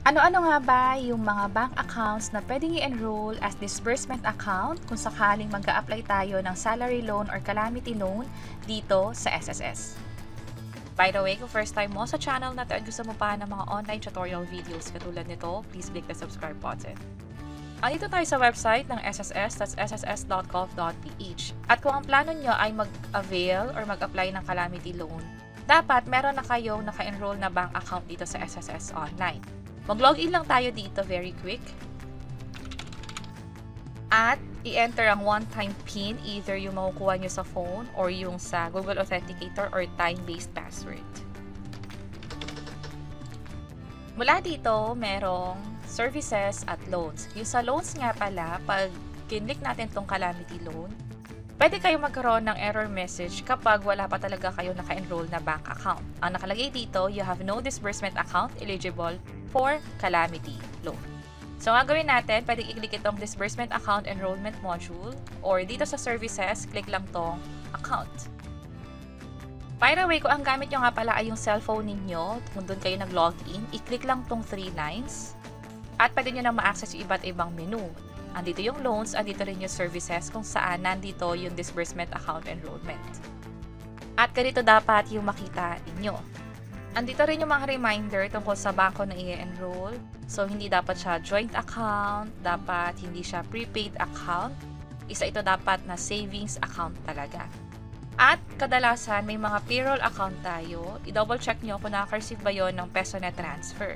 Ano-ano nga ba yung mga bank accounts na pwedeng i-enroll as disbursement account kung sakaling mag apply tayo ng salary loan or calamity loan dito sa SSS? By the way, kung first time mo sa channel na to at gusto mo pa ng mga online tutorial videos katulad nito, please click the subscribe button. Andito tayo sa website ng SSS, that's sss.gov.ph. At kung ang plano nyo ay mag-avail or mag-apply ng calamity loan, dapat meron na kayong naka-enroll na bank account dito sa SSS Online. Mag-login lang tayo dito very quick. At i-enter ang one-time PIN, either yung makukuha nyo sa phone or yung sa Google Authenticator or time-based password. Mula dito, merong services at loans. Yung sa loans nga pala, pag kinlik natin tong calamity loan, pwede kayo magkaroon ng error message kapag wala pa talaga kayo naka-enroll na bank account. Ang nakalagay dito, you have no disbursement account eligible for calamity loan. So, ang gagawin natin, pwede i-click itong disbursement account enrollment module or dito sa services, click lang tong account. By the way, kung ang gamit nyo nga pala ay yung cellphone ninyo, kung doon kayo nag-login, i-click lang tong 3 lines at pwede nyo na ma-access yung iba't ibang menu. Andito yung loans, andito rin yung services kung saan nandito yung disbursement account enrollment. At ganito dapat yung makita ninyo. Andito rin yung mga reminder tungkol sa bangko na i-enroll. So, hindi dapat siya joint account, dapat hindi siya prepaid account. Isa ito dapat na savings account talaga. At kadalasan, may mga payroll account tayo. I-double check nyo kung nakaka-receive ba yun ng PesoNet transfer.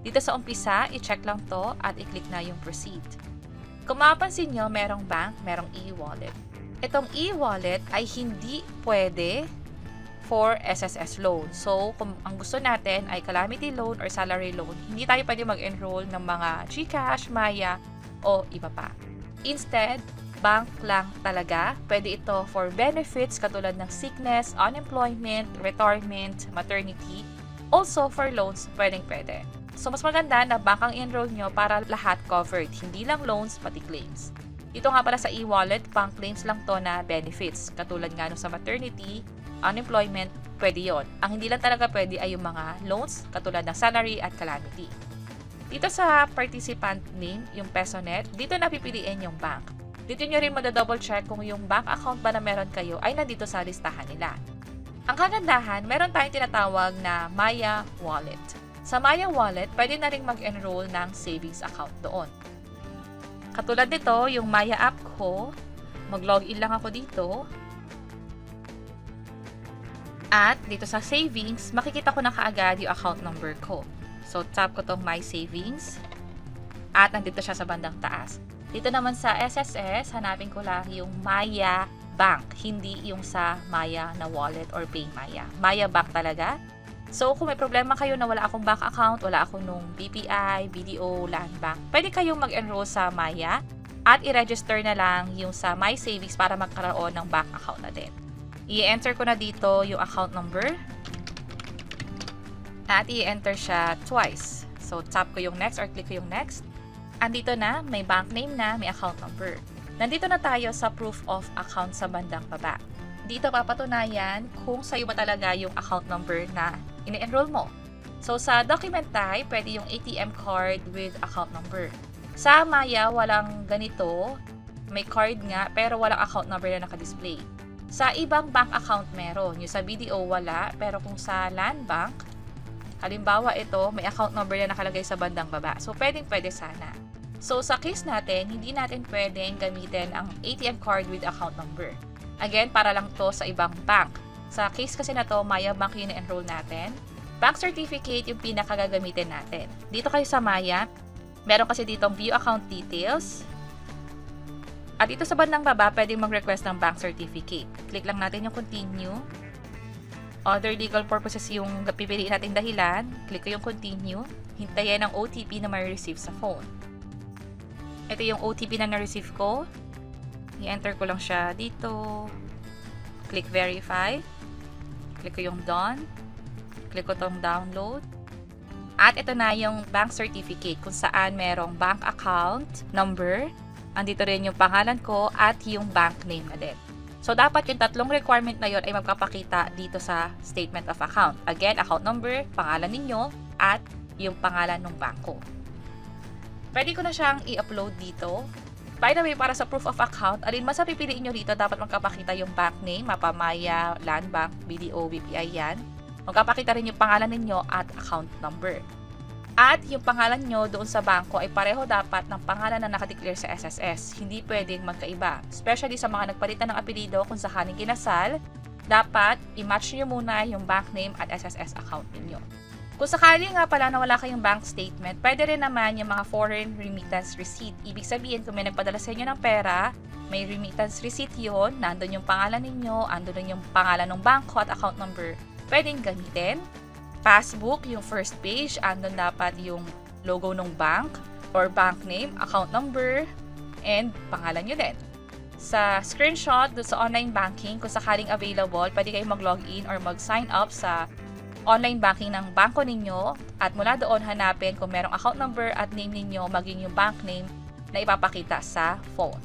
Dito sa umpisa, i-check lang to at i-click na yung proceed. Kung mapapansin nyo, merong bank, merong e-wallet. Itong e-wallet ay hindi pwede for SSS loan. So, kung ang gusto natin ay calamity loan or salary loan, hindi tayo pwede mag-enroll ng mga GCash, Maya, o iba pa. Instead, bank lang talaga. Pwede ito for benefits katulad ng sickness, unemployment, retirement, maternity. Also, for loans, pwede. So, mas maganda na bank ang enroll nyo para lahat covered. Hindi lang loans, pati claims. Ito nga pala sa e-wallet, pang claims lang to na benefits. Katulad nga sa maternity, unemployment, pwede yon. Ang hindi lang talaga pwede ay yung mga loans, katulad ng salary at calamity. Dito sa participant name, yung PesoNet, dito napipiliin yung bank. Dito nyo rin double check kung yung bank account ba na meron kayo ay nandito sa listahan nila. Ang kagandahan, meron tayong tinatawag na Maya Wallet. Sa Maya Wallet, pwede na rin mag-enroll ng savings account doon. Katulad nito, yung Maya app ko, mag-login lang ako dito. At dito sa savings, makikita ko na kaagad yung account number ko. So, tap ko tong My Savings. At nandito siya sa bandang taas. Dito naman sa SSS, hanapin ko lang yung Maya Bank. Hindi yung sa Maya na wallet or Pay Maya. Maya Bank talaga. So, kung may problema kayo na wala akong bank account, wala ako nung BPI, BDO, Land Bank, pwede kayong mag-enroll sa Maya at i-register na lang yung sa My Savings para magkaroon ng bank account na din. I-enter ko na dito yung account number at i-enter siya twice. So, tap ko yung next or click ko yung next. Andito na, may bank name na, may account number. Nandito na tayo sa proof of account sa bandang baba. Dito papatunayan kung sa'yo ba talaga yung account number na ini-enroll mo. So, sa document type, pwede yung ATM card with account number. Sa Maya, walang ganito. May card nga, pero walang account number na nakadisplay. Sa ibang bank account meron. Yung sa BDO wala, pero kung sa Land Bank, halimbawa ito, may account number na nakalagay sa bandang baba. So, pwede sana. So, sa case natin, hindi natin pwedeng gamitin ang ATM card with account number. Again, para lang to sa ibang bank. Sa case kasi na to, Maya Bank yung na-enroll natin. Bank certificate yung pinakagagamitin natin. Dito kayo sa Maya, meron kasi ditong view account details. At dito sa bandang baba, pwedeng mag-request ng bank certificate. Click lang natin yung continue. Other legal purposes yung pipiliin natin dahilan. Click ko yung continue. Hintayin ang OTP na may receive sa phone. Ito yung OTP na na-receive ko. I-enter ko lang siya dito. Click verify. Click ko yung done. Click ko tong download. At ito na yung bank certificate kung saan merong bank account number. Andito rin yung pangalan ko at yung bank name na din. So, dapat yung tatlong requirement na yun ay magpapakita dito sa statement of account. Again, account number, pangalan ninyo, at yung pangalan ng bangko. Pwede ko na siyang i-upload dito. By the way, para sa proof of account, alin man sa pipiliin nyo rito, dapat magkapakita yung bank name, Mapamaya, Land Bank, BDO, BPI yan. Magkapakita rin yung pangalan ninyo at account number. At yung pangalan nyo doon sa bangko ay pareho dapat ng pangalan na nakadeclare sa SSS. Hindi pwedeng magkaiba. Especially sa mga nagpalitan ng apelido kung sakaling kinasal, dapat i-match nyo muna yung bank name at SSS account ninyo. Kung sakali nga pala na wala kayong bank statement, pwede rin naman yung mga foreign remittance receipt. Ibig sabihin, kung may nagpadala sa inyo ng pera, may remittance receipt yun, nandun yung pangalan ninyo, andun yung pangalan ng bangko at account number, pwedeng gamitin. Passbook, yung first page, andun dapat yung logo ng bank or bank name, account number, and pangalan nyo din. Sa screenshot, doon sa online banking, kung sakaling available, pwede kayong mag-login or mag-sign up sa online banking ng bangko ninyo at mula doon hanapin kung merong account number at name ninyo maging yung bank name na ipapakita sa phone.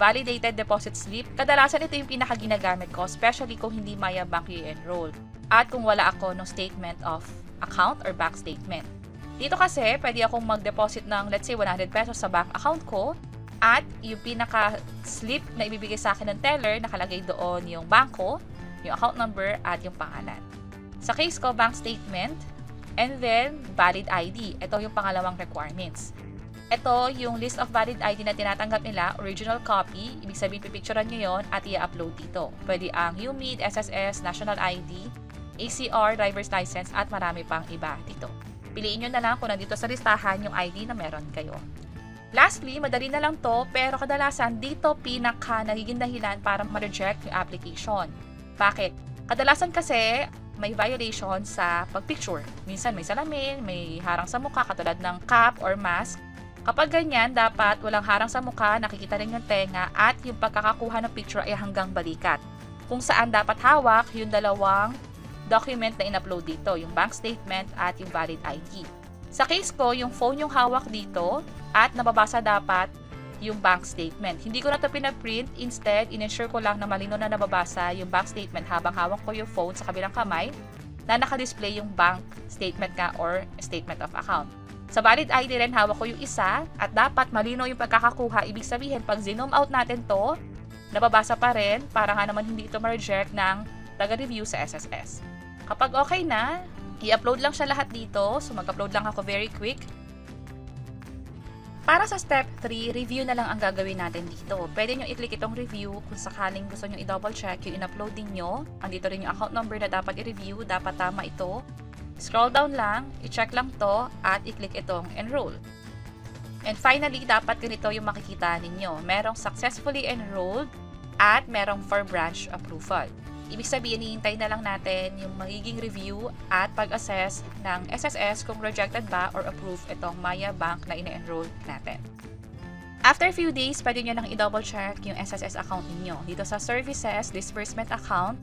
Validated deposit slip, kadalasan ito yung pinakaginagamit ko, especially kung hindi Maya Bank i-enroll. At kung wala ako ng statement of account or bank statement. Dito kasi, pwede akong mag-deposit ng let's say 100 pesos sa bank account ko at yung pinaka-slip na ibibigay sa akin ng teller, nakalagay doon yung bangko, yung account number at yung pangalan. Sa case ko, bank statement and then valid ID. Ito yung pangalawang requirements. Ito yung list of valid ID na tinatanggap nila, original copy, ibig sabihin pipicturean nyo yun at i-upload dito. Pwede ang UMID, SSS, National ID, ACR, driver's license at marami pang iba dito. Piliin nyo na lang kung nandito sa listahan yung ID na meron kayo. Lastly, madali na lang to pero kadalasan dito pinaka nagiging dahilan para ma-reject yung application. Bakit? Kadalasan kasi may violation sa pagpicture. Minsan may salamin, may harang sa mukha katulad ng cap or mask. Kapag ganyan, dapat walang harang sa mukha, nakikita rin yung tenga at yung pagkakakuha ng picture ay hanggang balikat. Kung saan dapat hawak yung dalawang document na in-upload dito, yung bank statement at yung valid ID. Sa case ko, yung phone yung hawak dito at nababasa dapat yung bank statement. Hindi ko na ito pinaprint, instead, in-ensure ko lang na malino na nababasa yung bank statement habang hawak ko yung phone sa kabilang kamay na nakadisplay yung bank statement ka or statement of account. Sa valid ID rin, hawak ko yung isa at dapat malino yung pagkakakuha. Ibig sabihin, pag zoom out natin to, nababasa pa rin para nga naman hindi ito ma-reject ng taga-review sa SSS. Kapag okay na, i-upload lang siya lahat dito. So, mag-upload lang ako very quick. Para sa step 3, review na lang ang gagawin natin dito. Pwede nyo i-click itong review kung sakaling gusto nyo i-double check yung in-upload ninyo. Andito rin yung account number na dapat i-review. Dapat tama ito. Scroll down lang, i-check lang to at i-click itong enroll. And finally, dapat ganito yung makikita ninyo. Merong successfully enrolled at merong for branch approval. Ibig sabihin, hihintay na lang natin yung magiging review at pag-assess ng SSS kung rejected ba or approved itong Maya Bank na ina-enroll natin. After a few days, pwede nyo nang i-double check yung SSS account ninyo. Dito sa Services, Disbursement Account,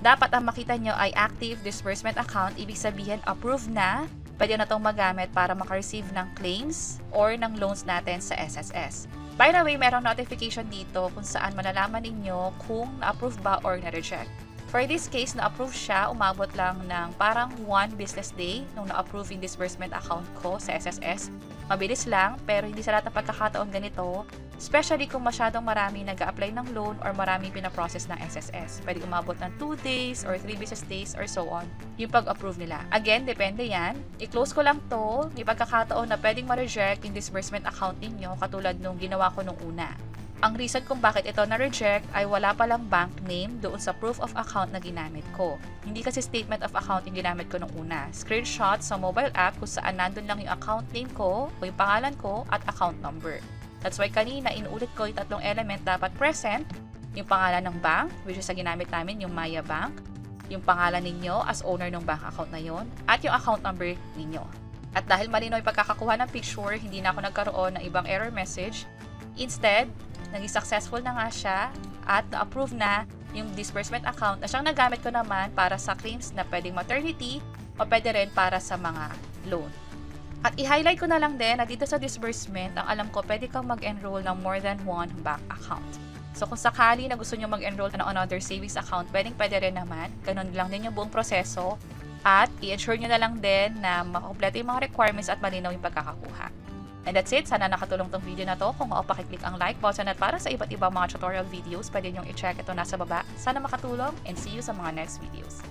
dapat ang makita nyo ay Active Disbursement Account. Ibig sabihin, approved na. Pwede na itong magamit para makareceive ng claims or ng loans natin sa SSS. By the way, merong notification dito kung saan malalaman ninyo kung na-approve ba or na-reject. For this case, na-approve siya, umabot lang ng parang 1 business day nung na-approve yung disbursement account ko sa SSS. Mabilis lang, pero hindi sa lahat ng pagkakataon ganito, especially kung masyadong marami nag-a-apply ng loan or marami pinaprocess ng SSS. Pwede umabot ng 2 days or 3 business days or so on yung pag-approve nila. Again, depende yan. I-close ko lang to, may pagkakataon na pwedeng ma-reject yung disbursement account ninyo katulad nung ginawa ko nung una. Ang reason kung bakit ito na-reject ay wala palang bank name doon sa proof of account na ginamit ko. Hindi kasi statement of account yung ginamit ko nung una. Screenshot sa mobile app kung saan nandun lang yung account name ko o yung pangalan ko at account number. That's why kanina inuulit ko yung tatlong element dapat present, yung pangalan ng bank, which is sa ginamit namin yung Maya Bank, yung pangalan ninyo as owner ng bank account na yon, at yung account number ninyo. At dahil malinaw yung pagkakakuha ng picture, hindi na ako nagkaroon ng ibang error message. Instead, naging successful na nga siya at na-approve na yung disbursement account na siyang nagamit ko naman para sa claims na pwedeng maternity o pwede rin para sa mga loan. At i-highlight ko na lang din na dito sa disbursement, ang alam ko pwede kang mag-enroll ng more than one bank account. So kung sakali na gusto nyo mag-enroll ng another savings account, pwede rin naman. Ganun lang din yung buong proseso. At i-ensure nyo na lang din na makakompleto yung mga requirements at malinaw yung pagkakakuha. And that's it. Sana nakatulong tong video na to. Kung pakiclick ang like button at para sa iba't ibang mga tutorial videos, pwede nyo i-check ito nasa baba. Sana makatulong and see you sa mga next videos.